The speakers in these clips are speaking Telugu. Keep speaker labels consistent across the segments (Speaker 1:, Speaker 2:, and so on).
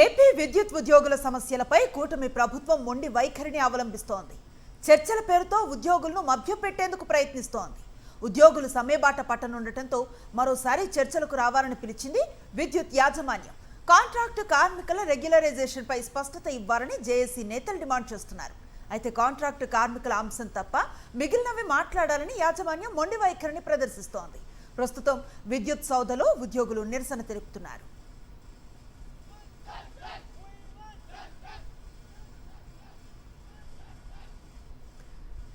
Speaker 1: ఏపీ విద్యుత్ ఉద్యోగుల సమస్యలపై కూటమి ప్రభుత్వం మొండి వైఖరిని అవలంబిస్తోంది. చర్చల పేరుతో ఉద్యోగులను మభ్యపెట్టేందుకు ప్రయత్నిస్తోంది. ఉద్యోగులు సమ్మెబాట పట్టనుండటంతో మరోసారి చర్చలకు రావాలని పిలిచింది విద్యుత్ యాజమాన్యం. కాంట్రాక్టు కార్మికుల రెగ్యులరైజేషన్ పై స్పష్టత ఇవ్వాలని జేఏసీ నేతలు డిమాండ్ చేస్తున్నారు. అయితే కాంట్రాక్టు కార్మికుల అంశం తప్ప మిగిలినవి మాట్లాడాలని యాజమాన్యం మొండి వైఖరిని ప్రదర్శిస్తోంది. ప్రస్తుతం విద్యుత్ సౌధలో ఉద్యోగులు నిరసన తెలుపుతున్నారు.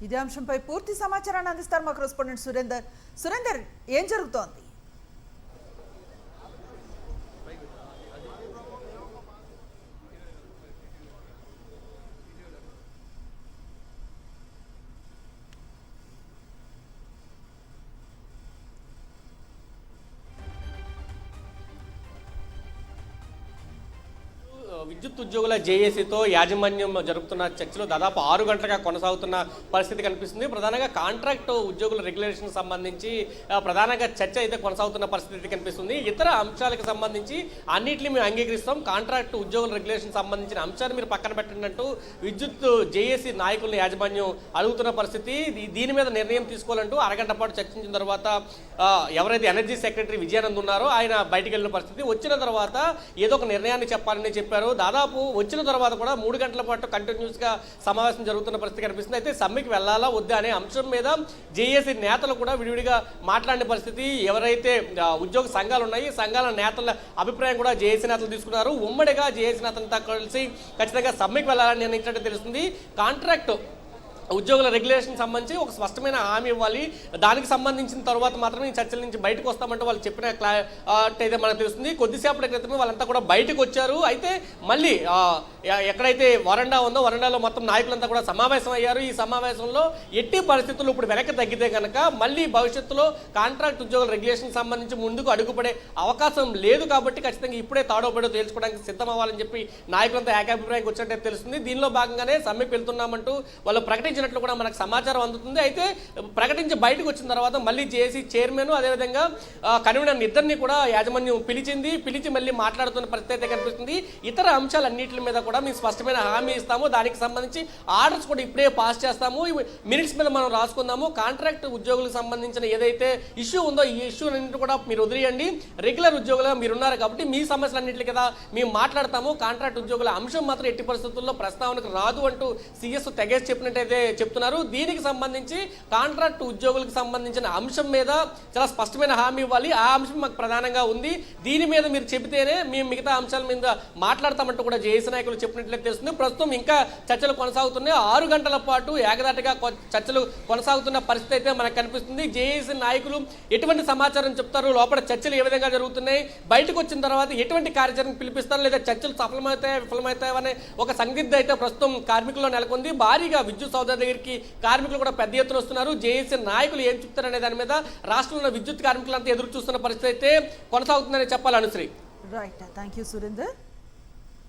Speaker 1: ఇదే అంశంపై పూర్తి సమాచారాన్ని అందిస్తారు మా కరెస్పాండెంట్ సురేందర్. ఏం జరుగుతోంది?
Speaker 2: విద్యుత్ ఉద్యోగుల జేఏసీతో యాజమాన్యం జరుపుతున్న చర్చలు దాదాపు 6 గంటలుగా కొనసాగుతున్న పరిస్థితి కనిపిస్తుంది. ప్రధానంగా కాంట్రాక్ట్ ఉద్యోగుల రెగ్యులేషన్ సంబంధించి ప్రధానంగా చర్చ అయితే కొనసాగుతున్న పరిస్థితి కనిపిస్తుంది. ఇతర అంశాలకు సంబంధించి అన్నింటినీ మేము అంగీకరిస్తాం, కాంట్రాక్ట్ ఉద్యోగుల రెగ్యులేషన్ సంబంధించిన అంశాన్ని మీరు పక్కన పెట్టినట్టు విద్యుత్ జేఏసీ నాయకులను యాజమాన్యం అడుగుతున్న పరిస్థితి. దీని మీద నిర్ణయం తీసుకోవాలంటూ అరగంట పాటు చర్చించిన తర్వాత ఎవరైతే ఎనర్జీ సెక్రటరీ విజయానంద్ ఉన్నారో ఆయన బయటికి వెళ్ళిన పరిస్థితి. వచ్చిన తర్వాత ఏదో ఒక నిర్ణయాన్ని చెప్పాలని చెప్పారు. దాదాపు వచ్చిన తర్వాత కూడా 3 గంటల పాటు కంటిన్యూస్గా సమావేశం జరుగుతున్న పరిస్థితి కనిపిస్తుంది. అయితే సమ్మెకి వెళ్ళాలా వద్దా అనే అంశం మీద జేఏసీ నేతలు కూడా విడివిడిగా మాట్లాడిన పరిస్థితి. ఎవరైతే ఉద్యోగ సంఘాలు ఉన్నాయి, సంఘాల నేతల అభిప్రాయం కూడా జేఏసీ నేతలు తీసుకున్నారు. ఉమ్మడిగా జేఏసీ నేతలతో కలిసి ఖచ్చితంగా సమ్మెకి వెళ్ళాలని నిర్ణయించినట్టు తెలుస్తుంది. కాంట్రాక్ట్ ఉద్యోగుల రెగ్యులేషన్ సంబంధించి ఒక స్పష్టమైన హామీ ఇవ్వాలి, దానికి సంబంధించిన తర్వాత మాత్రమే ఈ చర్చల నుంచి బయటకు వస్తామంటే వాళ్ళు చెప్పిన అయితే మనకు తెలుస్తుంది. కొద్దిసేపటి క్రితమే వాళ్ళంతా కూడా బయటకు వచ్చారు. అయితే మళ్ళీ ఎక్కడైతే వరండా ఉందో వరండాలో మొత్తం నాయకులంతా కూడా సమావేశం అయ్యారు. ఈ సమావేశంలో ఎట్టి పరిస్థితుల్లో ఇప్పుడు వెనక్కి తగ్గితే కనుక మళ్ళీ భవిష్యత్తులో కాంట్రాక్ట్ ఉద్యోగుల రెగ్యులేషన్ సంబంధించి ముందుకు అడుగుపడే అవకాశం లేదు, కాబట్టి ఖచ్చితంగా ఇప్పుడే తాడోపడో తేల్చుకోవడానికి సిద్ధం అవ్వాలని చెప్పి నాయకులంతా ఏకాభిప్రాయానికి వచ్చినట్టు తెలుస్తుంది. దీనిలో భాగంగానే సమ్మెకి వెళ్తున్నామంటూ వాళ్ళు ప్రకటించినట్లు కూడా మనకు సమాచారం అందుతుంది. అయితే ప్రకటించి బయటకు వచ్చిన తర్వాత మళ్ళీ జేఏసీ చైర్మన్ అదేవిధంగా కన్వీనర్ ఇద్దరిని కూడా యాజమాన్యం పిలిచి మళ్ళీ మాట్లాడుతున్న పరిస్థితి కనిపిస్తుంది. ఇతర అంశాలన్నింటి మీద కూడా మేము స్పష్టమైన హామీ ఇస్తాము, దానికి సంబంధించి ఆర్డర్స్ కూడా ఇప్పుడే పాస్ చేస్తాము, మినిట్స్ మీద మనం రాసుకుందాము. కాంట్రాక్ట్ ఉద్యోగులకు సంబంధించిన ఏదైతే ఇష్యూ ఉందో ఈ ఇష్యూ అన్నింటి కూడా మీరు వదిలేయండి, రెగ్యులర్ ఉద్యోగులుగా మీరున్నారు కాబట్టి మీ సమస్యలన్నింటి కదా మేము మాట్లాడతాము, కాంట్రాక్ట్ ఉద్యోగుల అంశం మాత్రం ఎట్టి పరిస్థితుల్లో ప్రస్తావనకు రాదు అంటూ సీఎస్ తెగేసి చెప్పినట్టయితే చెప్తున్నారు. దీనికి సంబంధించి కాంట్రాక్ట్ ఉద్యోగులకు సంబంధించిన అంశం మీద చాలా స్పష్టమైన హామీ ఇవ్వాలి, ఆ అంశం మాకు ప్రధానంగా ఉంది, దీని మీద మీరు చెబితేనే మేము మిగతా అంశాల మీద మాట్లాడతామంటూ కూడా జేఏసీ నాయకులు చెప్పినట్లయితే తెలుస్తుంది. ప్రస్తుతం ఇంకా చర్చలు కొనసాగుతున్నాయి. 6 గంటల పాటు ఏకదాటిగా చర్చలు కొనసాగుతున్న పరిస్థితి అయితే మనకు కనిపిస్తుంది. జేఏసీ నాయకులు ఎటువంటి సమాచారం చెప్తారు, లోపల చర్చలు ఏ విధంగా జరుగుతున్నాయి, బయటకు వచ్చిన తర్వాత ఎటువంటి కార్యాచరణ పిలిపిస్తారు, లేదా చర్చలు విఫలమవుతాయనే ఒక సందిగ్ధ అయితే ప్రస్తుతం కార్మికుల్లో నెలకొంది. భారీగా విద్యుత్ సౌధ దగ్గరికి కార్మికులు కూడా పెద్ద ఎత్తున వస్తున్నారు. జేఏసీ నాయకులు ఏం చెప్తారనే దాని మీద రాష్ట్రంలో విద్యుత్ కార్మికులంతా ఎదురు చూస్తున్న పరిస్థితి అయితే కొనసాగుతుందని చెప్పాలి. Anusri.
Speaker 1: Right, thank you Surender.